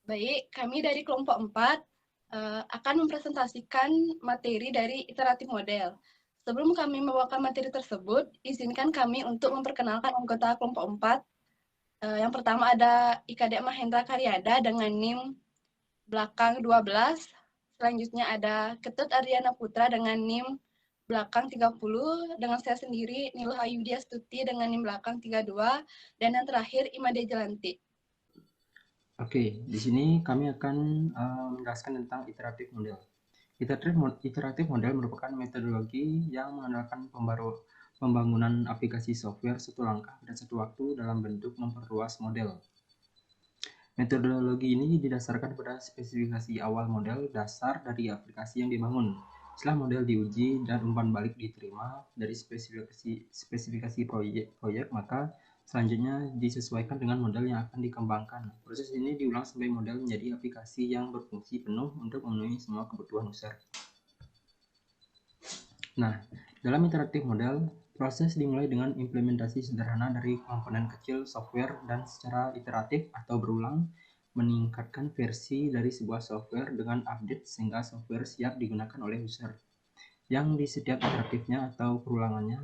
Baik, kami dari kelompok 4 akan mempresentasikan materi dari iteratif model. Sebelum kami membawakan materi tersebut, izinkan kami untuk memperkenalkan anggota kelompok 4. Yang pertama ada IKD Mahendra Karyada dengan NIM belakang 12. Selanjutnya ada Ketut Ariana Putra dengan NIM belakang 30. Dengan saya sendiri, Nilo Ayudya Stuti dengan NIM belakang 32. Dan yang terakhir, Imade Jelanti. Oke, di sini kami akan menjelaskan tentang iteratif model. Iteratif model merupakan metodologi yang mengandalkan pembangunan aplikasi software satu langkah dan satu waktu dalam bentuk memperluas model. Metodologi ini didasarkan pada spesifikasi awal model dasar dari aplikasi yang dibangun. Setelah model diuji dan umpan balik diterima dari spesifikasi proyek, maka selanjutnya disesuaikan dengan model yang akan dikembangkan. Proses ini diulang sampai model menjadi aplikasi yang berfungsi penuh untuk memenuhi semua kebutuhan user. Nah, dalam iteratif model, proses dimulai dengan implementasi sederhana dari komponen kecil software dan secara iteratif atau berulang meningkatkan versi dari sebuah software dengan update sehingga software siap digunakan oleh user. Yang di setiap iteratifnya atau perulangannya,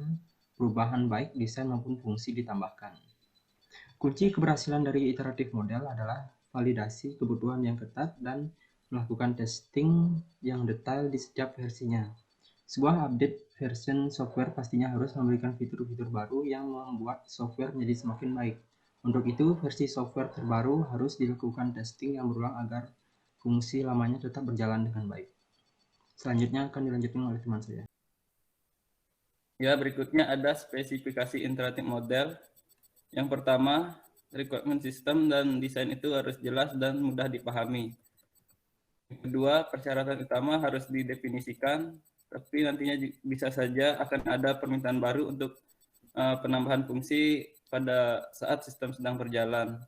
perubahan baik desain maupun fungsi ditambahkan. Kunci keberhasilan dari iteratif model adalah validasi kebutuhan yang ketat dan melakukan testing yang detail di setiap versinya. Sebuah update version software pastinya harus memberikan fitur-fitur baru yang membuat software menjadi semakin baik. Untuk itu, versi software terbaru harus dilakukan testing yang berulang agar fungsi lamanya tetap berjalan dengan baik. Selanjutnya akan dilanjutkan oleh teman saya. Ya, berikutnya ada spesifikasi iteratif model. Yang pertama, requirement system dan desain itu harus jelas dan mudah dipahami. Yang kedua, persyaratan utama harus didefinisikan, tapi nantinya bisa saja akan ada permintaan baru untuk penambahan fungsi pada saat sistem sedang berjalan.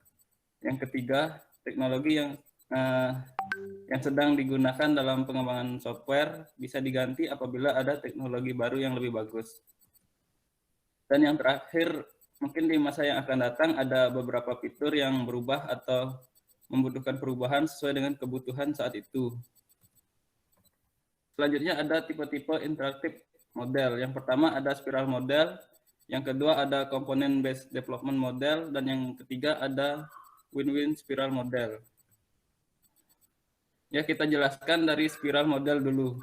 Yang ketiga, teknologi yang sedang digunakan dalam pengembangan software bisa diganti apabila ada teknologi baru yang lebih bagus. Dan yang terakhir, mungkin di masa yang akan datang ada beberapa fitur yang berubah atau membutuhkan perubahan sesuai dengan kebutuhan saat itu. Selanjutnya ada tipe-tipe interaktif model. Yang pertama ada spiral model, yang kedua ada component based development model, dan yang ketiga ada win-win spiral model. Ya, kita jelaskan dari spiral model dulu.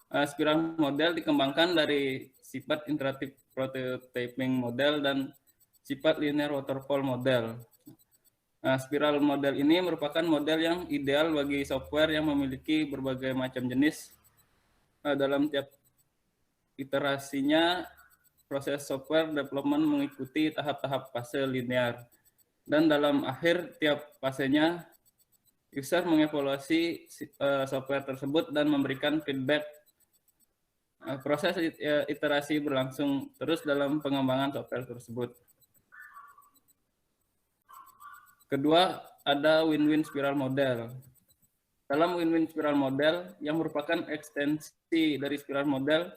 Spiral model dikembangkan dari sifat interaktif prototyping model dan sifat linear waterfall model. Spiral model ini merupakan model yang ideal bagi software yang memiliki berbagai macam jenis. Dalam tiap iterasinya, proses software development mengikuti tahap-tahap fase linear. Dan dalam akhir tiap fasenya, user mengevaluasi software tersebut dan memberikan feedback. Proses iterasi berlangsung terus dalam pengembangan software tersebut. Kedua, ada win-win spiral model. Dalam win-win spiral model, yang merupakan ekstensi dari spiral model,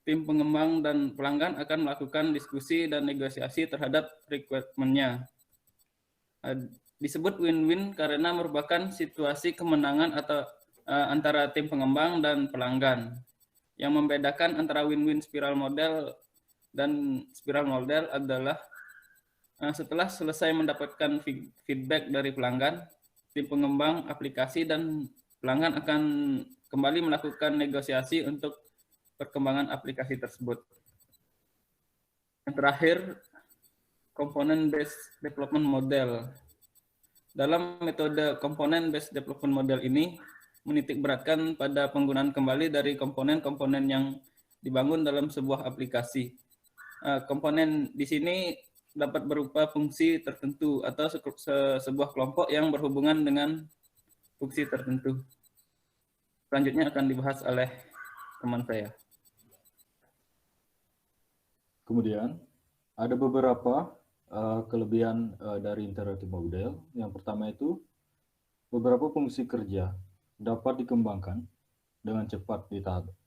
tim pengembang dan pelanggan akan melakukan diskusi dan negosiasi terhadap requirement-nya. Disebut win-win karena merupakan situasi kemenangan atau antara tim pengembang dan pelanggan. Yang membedakan antara win-win spiral model dan spiral model adalah setelah selesai mendapatkan feedback dari pelanggan, tim pengembang aplikasi dan pelanggan akan kembali melakukan negosiasi untuk perkembangan aplikasi tersebut. Yang terakhir, component based development model. Dalam metode component based development model ini menitik beratkan pada penggunaan kembali dari komponen-komponen yang dibangun dalam sebuah aplikasi. Komponen di sini dapat berupa fungsi tertentu atau sebuah kelompok yang berhubungan dengan fungsi tertentu. Selanjutnya akan dibahas oleh teman saya. Kemudian ada beberapa kelebihan dari interactive model. Yang pertama itu beberapa fungsi kerja dapat dikembangkan dengan cepat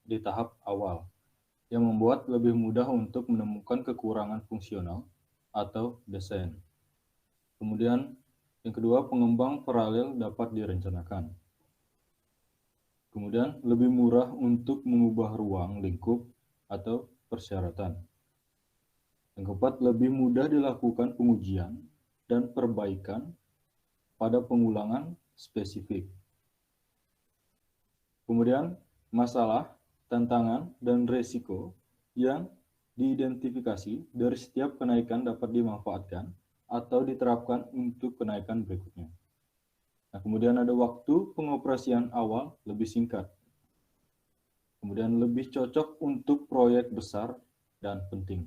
di tahap awal, yang membuat lebih mudah untuk menemukan kekurangan fungsional atau desain. Kemudian Yang kedua, pengembang paralel dapat direncanakan. Kemudian, lebih murah untuk mengubah ruang lingkup atau persyaratan. Yang keempat, lebih mudah dilakukan pengujian dan perbaikan pada pengulangan spesifik. Kemudian, masalah, tantangan, dan resiko yang diidentifikasi dari setiap kenaikan dapat dimanfaatkan atau diterapkan untuk kenaikan berikutnya. Nah, kemudian ada waktu pengoperasian awal lebih singkat. Kemudian lebih cocok untuk proyek besar dan penting.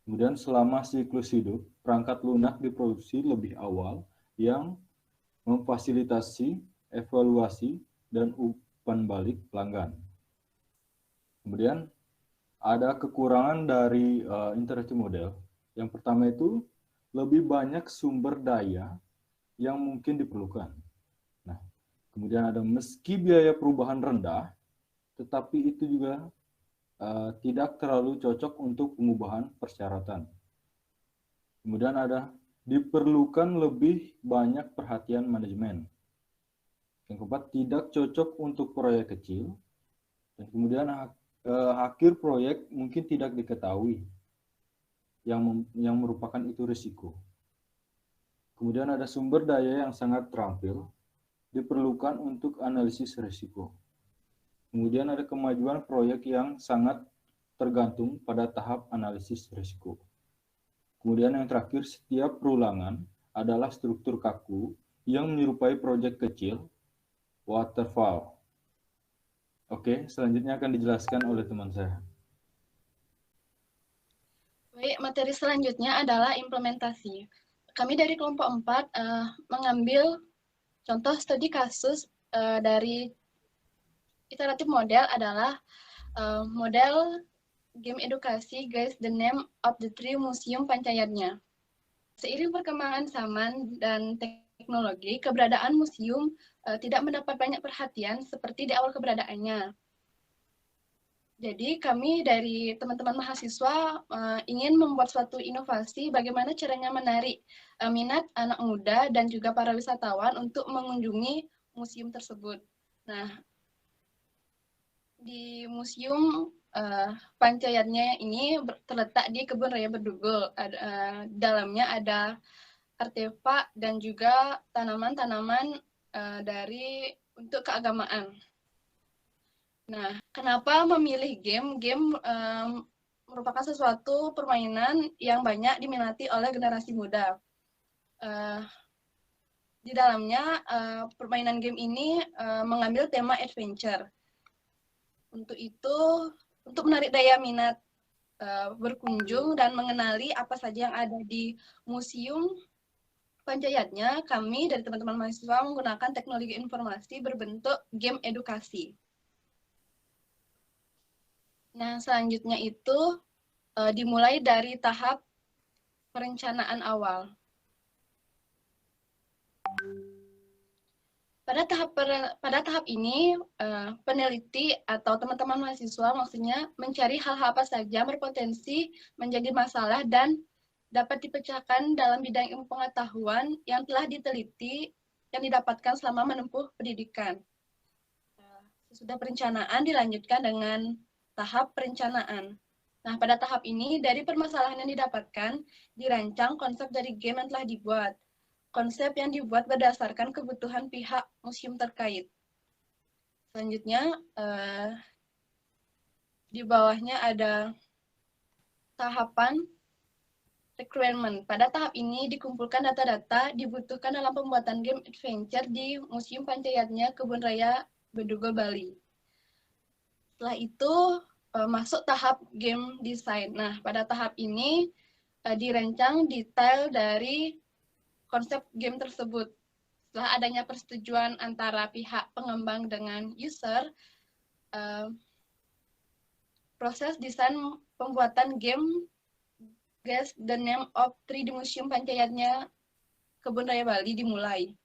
Kemudian selama siklus hidup, perangkat lunak diproduksi lebih awal yang memfasilitasi evaluasi dan umpan balik pelanggan. Kemudian ada kekurangan dari interactive model. Yang pertama itu lebih banyak sumber daya yang mungkin diperlukan. Nah, kemudian ada meski biaya perubahan rendah, tetapi itu juga tidak terlalu cocok untuk pengubahan persyaratan. Kemudian ada diperlukan lebih banyak perhatian manajemen. Yang keempat, tidak cocok untuk proyek kecil. Dan kemudian akhir proyek mungkin tidak diketahui, yang merupakan itu risiko. Kemudian ada sumber daya yang sangat terampil, diperlukan untuk analisis risiko. Kemudian ada kemajuan proyek yang sangat tergantung pada tahap analisis risiko. Kemudian yang terakhir, setiap perulangan adalah struktur kaku yang menyerupai proyek kecil, waterfall. Oke, selanjutnya akan dijelaskan oleh teman saya. Baik, materi selanjutnya adalah implementasi. Kami dari kelompok 4 mengambil contoh studi kasus dari iteratif model adalah model game edukasi Guess the Name of the Tree Museum Pancayatnya. Seiring perkembangan zaman dan teknologi, keberadaan museum tidak mendapat banyak perhatian seperti di awal keberadaannya. Jadi kami dari teman-teman mahasiswa ingin membuat suatu inovasi bagaimana caranya menarik minat anak muda dan juga para wisatawan untuk mengunjungi museum tersebut. Nah, di museum Pancayatnya ini terletak di Kebun Raya Bedugul. Dalamnya ada artefak dan juga tanaman-tanaman untuk keagamaan. Nah, kenapa memilih game? Game merupakan sesuatu permainan yang banyak diminati oleh generasi muda. Di dalamnya, permainan game ini mengambil tema adventure. Untuk itu, untuk menarik daya minat berkunjung dan mengenali apa saja yang ada di museum Pancayatnya, kami dari teman-teman mahasiswa menggunakan teknologi informasi berbentuk game edukasi. Nah, selanjutnya itu dimulai dari tahap perencanaan awal. Pada tahap ini, peneliti atau teman-teman mahasiswa maksudnya mencari hal-hal apa saja yang berpotensi menjadi masalah dan dapat dipecahkan dalam bidang ilmu pengetahuan yang telah diteliti yang didapatkan selama menempuh pendidikan. Sesudah perencanaan dilanjutkan dengan tahap perencanaan. Nah, pada tahap ini, dari permasalahan yang didapatkan, dirancang konsep dari game yang telah dibuat. Konsep yang dibuat berdasarkan kebutuhan pihak museum terkait. Selanjutnya, di bawahnya ada tahapan requirement. Pada tahap ini dikumpulkan data-data dibutuhkan dalam pembuatan game adventure di Museum Pancayatnya Kebun Raya Bedugul, Bali. Setelah itu masuk tahap game design. Nah, pada tahap ini dirancang detail dari konsep game tersebut. Setelah adanya persetujuan antara pihak pengembang dengan user, proses desain pembuatan game Guess the Name of Tree di Museum Pancayatnya Kebun Raya Bali dimulai.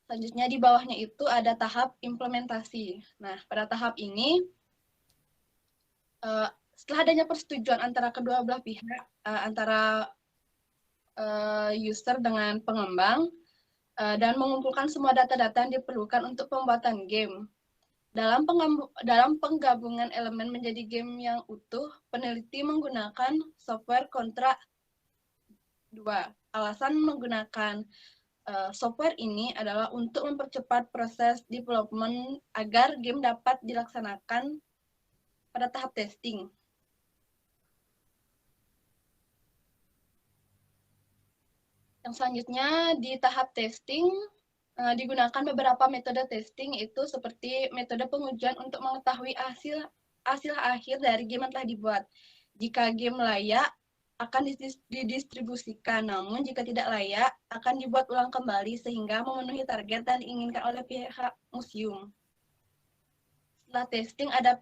Selanjutnya di bawahnya itu ada tahap implementasi. Nah, pada tahap ini, setelah adanya persetujuan antara kedua belah pihak, antara user dengan pengembang dan mengumpulkan semua data-data yang diperlukan untuk pembuatan game. Dalam penggabungan elemen menjadi game yang utuh, peneliti menggunakan software Contra 2. Alasan menggunakan software ini adalah untuk mempercepat proses development agar game dapat dilaksanakan pada tahap testing. Yang selanjutnya di tahap testing digunakan beberapa metode testing, itu seperti metode pengujian untuk mengetahui hasil akhir dari game yang telah dibuat. Jika game layak akan didistribusikan, namun jika tidak layak akan dibuat ulang kembali sehingga memenuhi target dan diinginkan oleh pihak museum. Setelah testing ada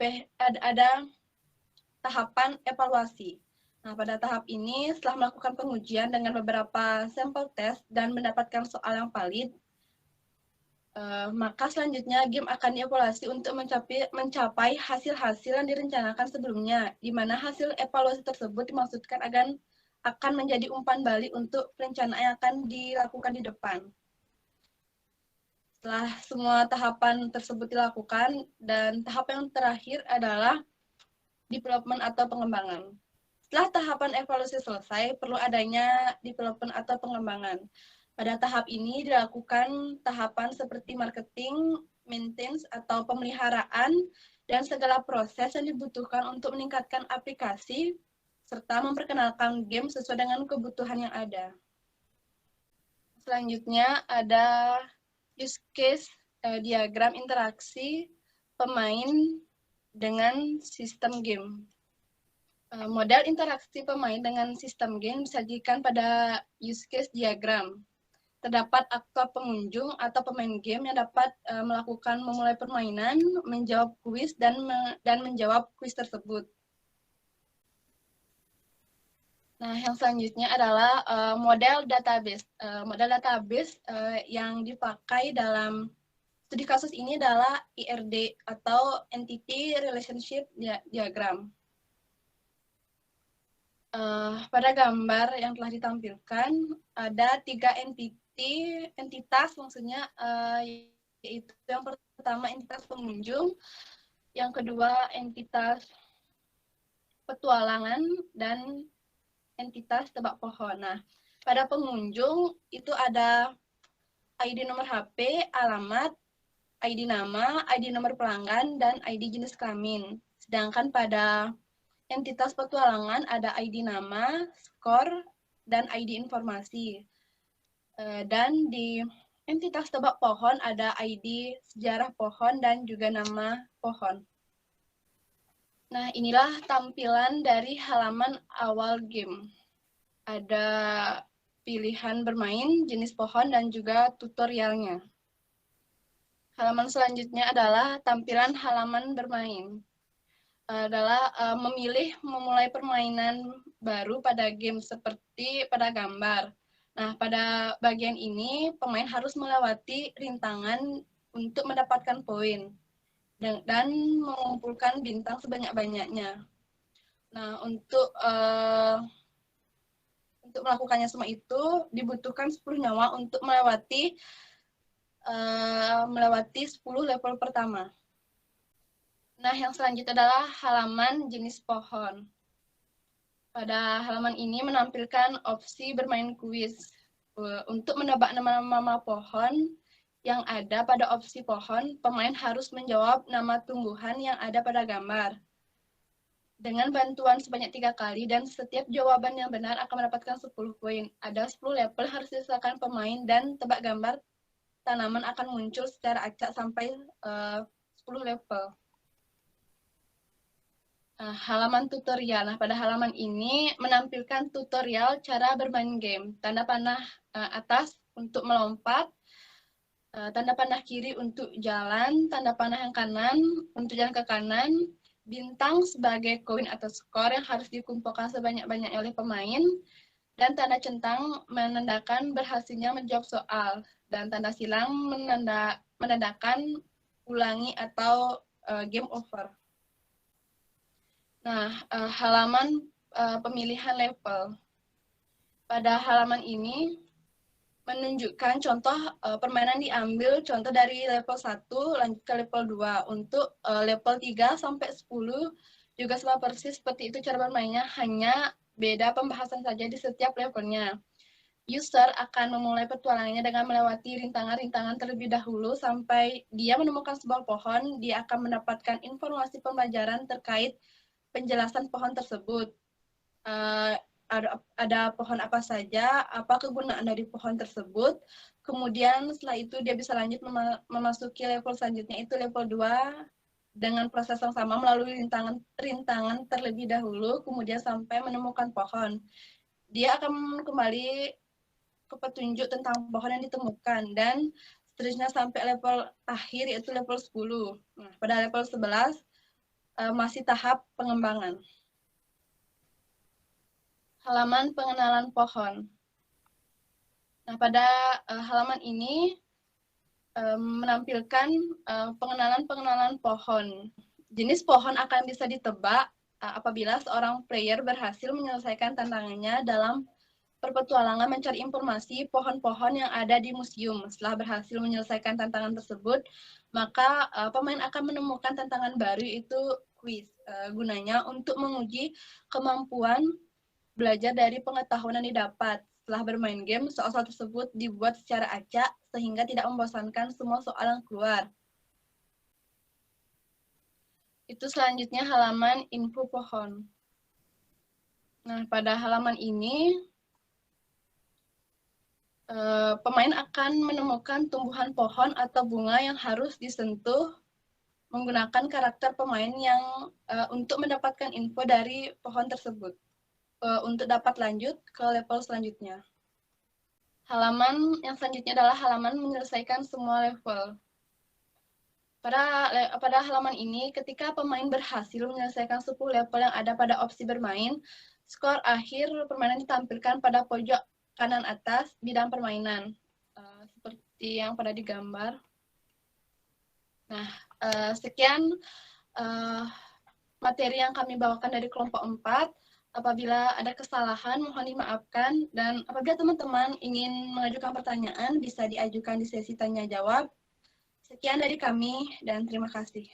tahapan evaluasi. Nah, pada tahap ini setelah melakukan pengujian dengan beberapa sampel tes dan mendapatkan soal yang valid, maka selanjutnya game akan dievaluasi untuk mencapai hasil-hasil yang direncanakan sebelumnya, di mana hasil evaluasi tersebut dimaksudkan akan menjadi umpan balik untuk perencanaan yang akan dilakukan di depan. Setelah semua tahapan tersebut dilakukan, dan tahap yang terakhir adalah development atau pengembangan. Setelah tahapan evaluasi selesai, perlu adanya development atau pengembangan. Pada tahap ini dilakukan tahapan seperti marketing, maintenance atau pemeliharaan, dan segala proses yang dibutuhkan untuk meningkatkan aplikasi, serta memperkenalkan game sesuai dengan kebutuhan yang ada. Selanjutnya ada use case diagram interaksi pemain dengan sistem game. Model interaksi pemain dengan sistem game disajikan pada use case diagram. Terdapat aktor pengunjung atau pemain game yang dapat memulai permainan, menjawab kuis, dan menjawab kuis tersebut. Nah, yang selanjutnya adalah model database. Model database yang dipakai dalam studi kasus ini adalah IRD atau Entity Relationship Diagram. Pada gambar yang telah ditampilkan ada 3 entitas maksudnya, yaitu yang pertama entitas pengunjung, yang kedua entitas petualangan, dan entitas tebak pohon. Nah, pada pengunjung itu ada ID nomor HP, alamat, ID nama, ID nomor pelanggan, dan ID jenis kelamin. Sedangkan pada entitas petualangan ada ID nama, skor, dan ID informasi. Dan di entitas tebak pohon ada ID sejarah pohon dan juga nama pohon. Nah, inilah tampilan dari halaman awal game. Ada pilihan bermain, jenis pohon, dan juga tutorialnya. Halaman selanjutnya adalah tampilan halaman bermain. Adalah memulai permainan baru pada game seperti pada gambar. Nah, pada bagian ini pemain harus melewati rintangan untuk mendapatkan poin dan mengumpulkan bintang sebanyak-banyaknya. Nah, untuk melakukannya semua itu dibutuhkan 10 nyawa untuk melewati 10 level pertama. Nah, yang selanjutnya adalah halaman jenis pohon. Pada halaman ini menampilkan opsi bermain kuis. Untuk menebak nama-nama pohon yang ada pada opsi pohon, pemain harus menjawab nama tumbuhan yang ada pada gambar dengan bantuan sebanyak 3 kali, dan setiap jawaban yang benar akan mendapatkan 10 poin. Ada 10 level harus diselesaikan pemain, dan tebak gambar tanaman akan muncul secara acak sampai 10 level. Halaman tutorial. Nah, pada halaman ini menampilkan tutorial cara bermain game. Tanda panah atas untuk melompat, tanda panah kiri untuk jalan, tanda panah yang kanan untuk jalan ke kanan, bintang sebagai koin atau skor yang harus dikumpulkan sebanyak-banyaknya oleh pemain, dan tanda centang menandakan berhasilnya menjawab soal, dan tanda silang menandakan ulangi atau game over. Nah, halaman pemilihan level. Pada halaman ini menunjukkan contoh permainan diambil contoh dari level 1 lanjut ke level 2. Untuk level 3 sampai 10 juga sama persis seperti itu cara bermainnya, hanya beda pembahasan saja di setiap levelnya. User akan memulai petualangannya dengan melewati rintangan-rintangan terlebih dahulu sampai dia menemukan sebuah pohon. Dia akan mendapatkan informasi pembelajaran terkait penjelasan pohon tersebut. Ada pohon apa saja, apa kegunaan dari pohon tersebut. Kemudian setelah itu dia bisa lanjut memasuki level selanjutnya, itu level 2 dengan proses yang sama melalui rintangan terlebih dahulu, kemudian sampai menemukan pohon. Dia akan kembali ke petunjuk tentang pohon yang ditemukan dan seterusnya sampai level akhir yaitu level 10. Nah, pada level 11 masih tahap pengembangan. Halaman pengenalan pohon. Nah, pada halaman ini menampilkan pengenalan pohon. Jenis pohon akan bisa ditebak apabila seorang player berhasil menyelesaikan tantangannya dalam berpetualangan mencari informasi pohon-pohon yang ada di museum. Setelah berhasil menyelesaikan tantangan tersebut, maka pemain akan menemukan tantangan baru, itu quiz. Gunanya untuk menguji kemampuan belajar dari pengetahuan yang didapat. Setelah bermain game, soal-soal tersebut dibuat secara acak sehingga tidak membosankan semua soal yang keluar. Itu selanjutnya halaman info pohon. Nah, pada halaman ini pemain akan menemukan tumbuhan pohon atau bunga yang harus disentuh menggunakan karakter pemain yang untuk mendapatkan info dari pohon tersebut. Untuk dapat lanjut ke level selanjutnya. Halaman yang selanjutnya adalah halaman menyelesaikan semua level. Pada halaman ini, ketika pemain berhasil menyelesaikan 10 level yang ada pada opsi bermain, skor akhir permainan ditampilkan pada pojok kanan atas bidang permainan. Seperti yang pada digambar. Nah, sekian materi yang kami bawakan dari kelompok 4. Apabila ada kesalahan, mohon dimaafkan. Dan apabila teman-teman ingin mengajukan pertanyaan, bisa diajukan di sesi tanya-jawab. Sekian dari kami, dan terima kasih.